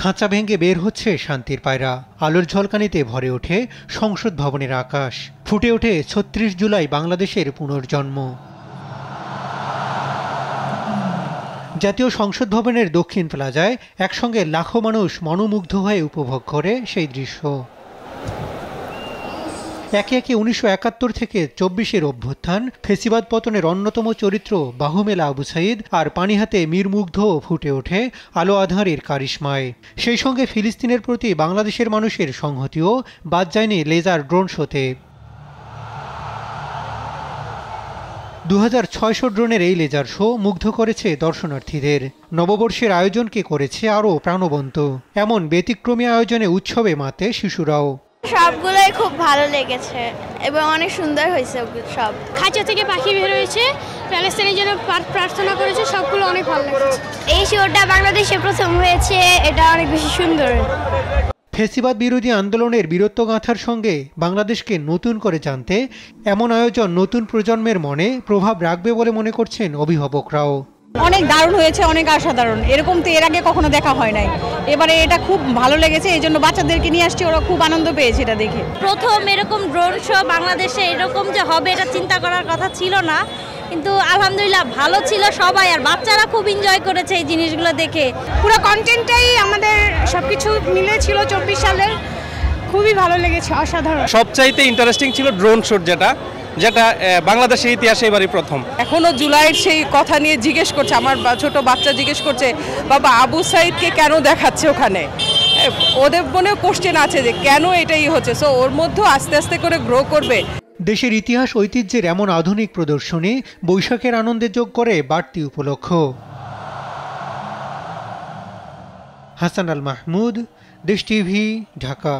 খাঁচা ভেঙে বের হচ্ছে শান্তির পায়রা। আলোর ঝলকানিতে ভরে ওঠে সংসদ ভবনের আকাশ। ফুটে ওঠে ৩৬ জুলাই বাংলাদেশের পুনর্জন্ম। জাতীয় সংসদ ভবনের দক্ষিণ প্লাজায় একসঙ্গে লাখো মানুষ মনোমুগ্ধ হয়ে উপভোগ করে সেই দৃশ্য। একে একে ১৯৭১ থেকে ২৪-এর অভ্যুত্থান, ফেসিবাদ পতনের অন্যতম চরিত্র বাহুমেলা আবু সাইদ আর পানিহাতে মীর মুগ্ধ ফুটে ওঠে আলো আঁধারের কারিশমায়। সেই সঙ্গে ফিলিস্তিনের প্রতি বাংলাদেশের মানুষের সংহতিও বাদ যায়নি লেজার ড্রোন শোতে। ২৬০০ ড্রোনের এই লেজার শো মুগ্ধ করেছে দর্শনার্থীদের। নববর্ষের আয়োজনকে করেছে আরও প্রাণবন্ত। এমন ব্যতিক্রমী আয়োজনে উৎসবে মাতে শিশুরাও। সবগুলোই খুব ভালো লেগেছে এবং অনেক সুন্দর হয়েছে সব। খাঁচা থেকে পাখি বের হয়েছে, প্যালেস্টাইনের জন্য প্রার্থনা করেছে, সবগুলো অনেক ভালো লেগেছে। এই শোটা বাংলাদেশে প্রথম হয়েছে, এটা অনেক বেশি সুন্দর। ফেসিবাদ বিরোধী আন্দোলনের বীরত্বগাথার সঙ্গে বাংলাদেশকে নতুন করে জানতে এমন আয়োজন নতুন প্রজন্মের মনে প্রভাব রাখবে বলে মনে করছেন অভিভাবকরাও। অনেক দারুণ হয়েছে, অনেক অসাধারণ। এরকম তো এর আগে কখনো দেখা হয় নাই। এবারে এটা খুব ভালো লেগেছে, এই জন্য বাচ্চাদেরকে নিয়ে আসছি, ওরা খুব আনন্দ পেয়েছে এটা দেখে। প্রথম এরকম ড্রোন শো বাংলাদেশে এরকম যে হবে এটা চিন্তা করার কথা ছিল না, কিন্তু আলহামদুলিল্লাহ ভালো ছিল সবাই, আর বাচ্চারা খুব এনজয় করেছে এই জিনিসগুলো দেখে। পুরো কন্টেন্টটাই আমাদের সবকিছু মিলে ছিল ২৪ সালের, খুবই ভালো লেগেছে, অসাধারণ। সবচাইতে ইন্টারেস্টিং ছিল ড্রোন শট, যেটা বাংলাদেশের ইতিহাসে এবারই প্রথম। এখনো জুলাইয়ের সেই কথা নিয়ে জিজ্ঞেস করছে, আমার ছোট বাচ্চা জিজ্ঞেস করছে, বাবা আবু সাইদকে কেন দেখাচ্ছে ওখানে। ওদের মনে কোশ্চেন আছে যে কেন এটাই হচ্ছে। সো ওর মধ্যে আস্তে আস্তে করে গ্রো করবে। দেশের ইতিহাস ঐতিহ্যের এমন আধুনিক প্রদর্শনী বৈশাখের আনন্দে যোগ করে বাড়তি উপলক্ষ। হাসান আল মাহমুদ, দেশ টিভি, ঢাকা।